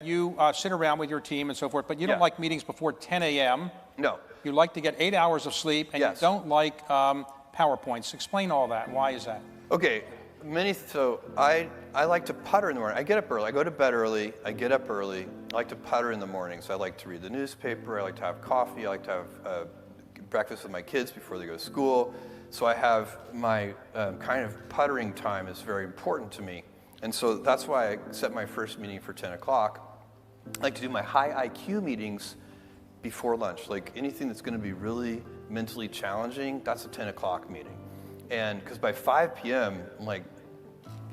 you sit around with your team and so forth, but you don't Yeah. like meetings before 10 a.m. No. You like to get 8 hours of sleep, and Yes. you don't like PowerPoints. Explain all that. Why is that? Okay, so I like to putter in the morning. I get up early. I go to bed early. I get up early. I like to putter in the morning. So I like to read the newspaper. I like to have coffee. I like to have breakfast with my kids before they go to school. So I have my kind of puttering time is very important to me. And so that's why I set my first meeting for 10 o'clock. I like to do my high IQ meetings before lunch. Like anything that's going to be really mentally challenging, that's a 10 o'clock meeting. And because by 5 p.m., I'm like,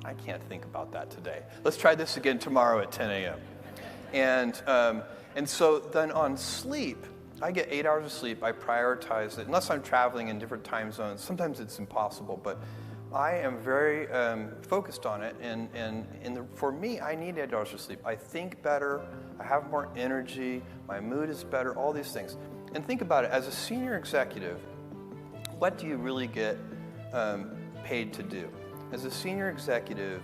I can't think about that today. Let's try this again tomorrow at 10 a.m. And so then on sleep, I get 8 hours of sleep. I prioritize it, unless I'm traveling in different time zones. Sometimes it's impossible, but I am very focused on it. For me, I need 8 hours of sleep. I think better. I have more energy. My mood is better. All these things. And think about it. As a senior executive, what do you really get paid to do? As a senior executive,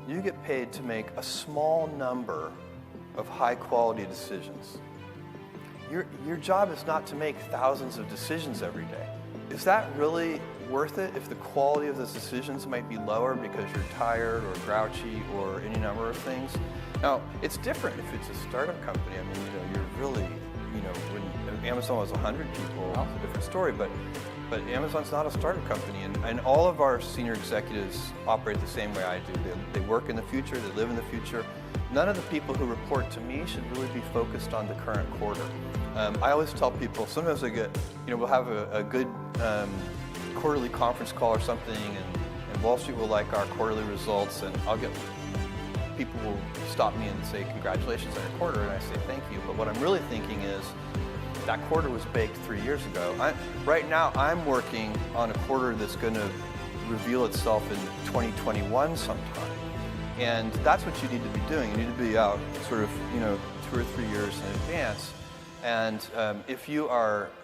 you get paid to make a small number of high-quality decisions. Your job is not to make thousands of decisions every day. Is that really worth it if the quality of those decisions might be lower because you're tired or grouchy or any number of things? Now, it's different if it's a startup company. I mean, you're really, when Amazon was 100 people, it's a different story, but Amazon's not a startup company, and all of our senior executives operate the same way I do. They work in the future, they live in the future. None of the people who report to me should really be focused on the current quarter. I always tell people, sometimes I get, we'll have a good quarterly conference call or something, and Wall Street will like our quarterly results, and people will stop me and say, congratulations on your quarter, and I say, thank you. But what I'm really thinking is, that quarter was baked 3 years ago. Right now, I'm working on a quarter that's going to reveal itself in 2021 sometime. And that's what you need to be doing. You need to be out sort of, 2 or 3 years in advance. And and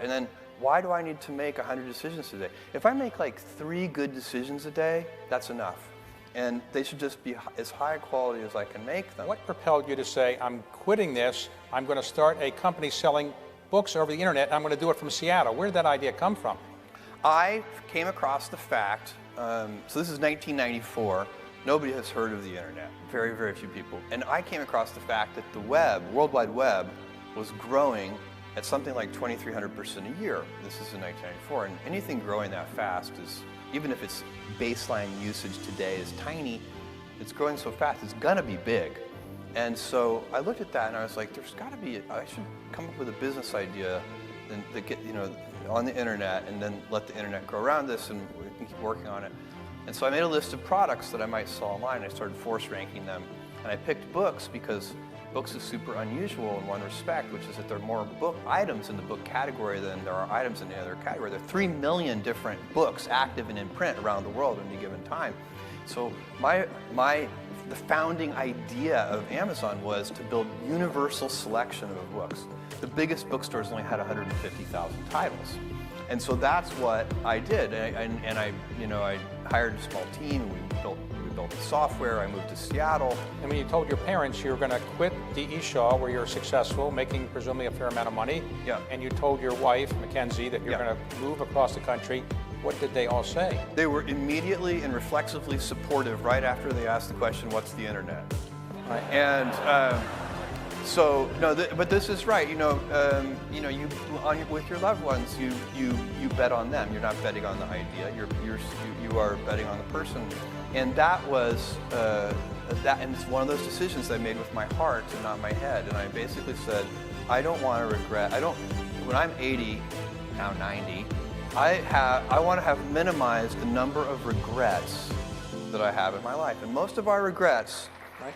then why do I need to make 100 decisions a day? If I make like 3 good decisions a day, that's enough. And they should just be as high quality as I can make them. What propelled you to say, I'm quitting this, I'm going to start a company selling books over the internet, and I'm going to do it from Seattle? Where did that idea come from? I came across the fact, so this is 1994, nobody has heard of the internet, very, very few people. And I came across the fact that the World Wide Web, was growing at something like 2,300% a year. This is in 1994, and anything growing that fast is, even if its baseline usage today is tiny, it's growing so fast, it's gonna be big. And so I looked at that and I was like, there's gotta be, I should come up with a business idea that get, on the internet, and then let the internet grow around this, and we can keep working on it. And so I made a list of products that I might sell online. I started force ranking them, and I picked books because books is super unusual in one respect, which is that there are more book items in the book category than there are items in the other category. There are 3 million different books active and in print around the world at any given time. So the founding idea of Amazon was to build universal selection of books. The biggest bookstores only had 150,000 titles. And so that's what I did. And I hired a small team, and we built the software. I moved to Seattle. And when you told your parents you were going to quit D.E. Shaw, where you're successful, making presumably a fair amount of money, yeah. And you told your wife, Mackenzie, that you're going to move across the country, what did they all say? They were immediately and reflexively supportive right after they asked the question, what's the internet? Right. And so, no, but this is right. With your loved ones, you bet on them. You're not betting on the idea. You are betting on the person. And that was and it's one of those decisions I made with my heart and not my head. And I basically said, I don't want to regret. When I'm 80, now 90, I want to have minimized the number of regrets that I have in my life. And most of our regrets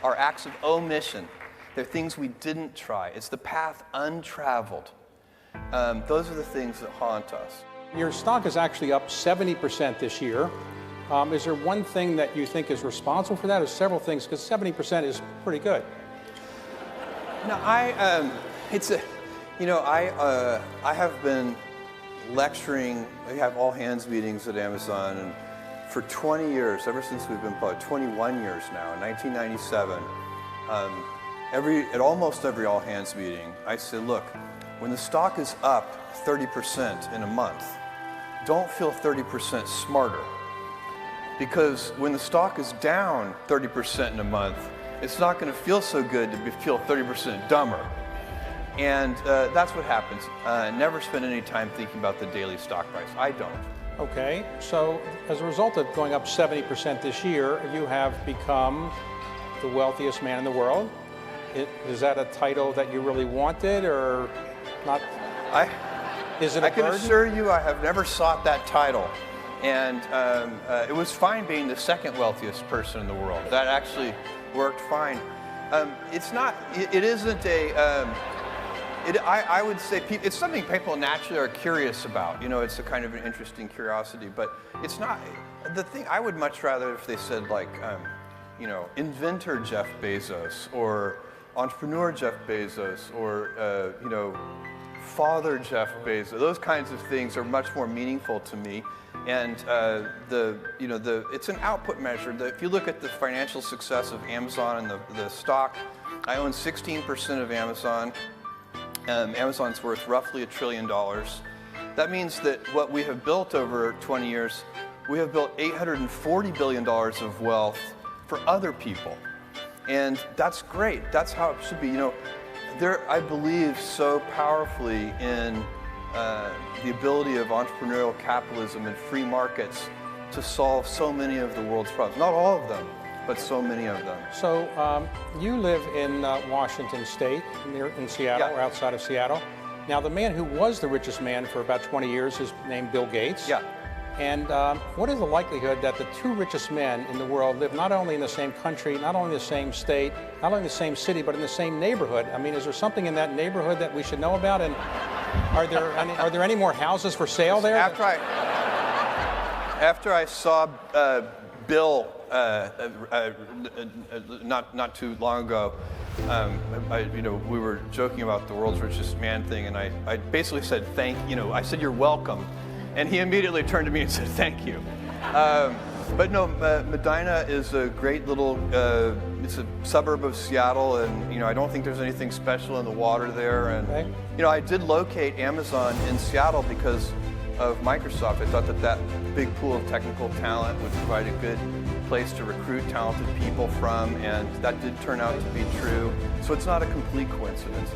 are acts of omission. They're things we didn't try. It's the path untraveled. Those are the things that haunt us. Your stock is actually up 70% this year. Is there one thing that you think is responsible for that, or several things? Because 70% is pretty good. No, I have been lecturing. We have all hands meetings at Amazon, and for 20 years, ever since we've been public, 21 years now, in 1997, At almost every all hands meeting, I say, look, when the stock is up 30% in a month, don't feel 30% smarter. Because when the stock is down 30% in a month, it's not going to feel so good to feel 30% dumber. And that's what happens. Never spend any time thinking about the daily stock price. I don't. Okay, so as a result of going up 70% this year, you have become the wealthiest man in the world. Is that a title that you really wanted, or not? Is it a burden? I can assure you I have never sought that title. And it was fine being the second wealthiest person in the world. That actually worked fine. I would say it's something people naturally are curious about. You know, it's a kind of an interesting curiosity, but it's not the thing. I would much rather if they said like, inventor Jeff Bezos, or entrepreneur Jeff Bezos, or father Jeff Bezos.Ose kinds of things are much more meaningful to me. And it's an output measure. If you look at the financial success of Amazon and the stock, I own 16% of Amazon. Amazon's worth roughly $1 trillion. That means that what we have built over 20 years, we have built $840 billion of wealth for other people. And that's great. That's how it should be. I believe so powerfully in the ability of entrepreneurial capitalism and free markets to solve so many of the world's problems. Not all of them, but so many of them. So you live in Washington State, in Seattle, or outside of Seattle. Now, the man who was the richest man for about 20 years is named Bill Gates. Yeah. And what is the likelihood that the two richest men in the world live not only in the same country, not only the same state, not only the same city, but in the same neighborhood? I mean, is there something in that neighborhood that we should know about? And are there any more houses for sale there? After I saw Bill not too long ago, we were joking about the world's richest man thing, and I basically said I said you're welcome, and he immediately turned to me and said thank you. But no, Medina is a great little, it's a suburb of Seattle, and I don't think there's anything special in the water there. And okay. I did locate Amazon in Seattle because of Microsoft. I thought that big pool of technical talent would provide a good place to recruit talented people from, and that did turn out to be true. So it's not a complete coincidence.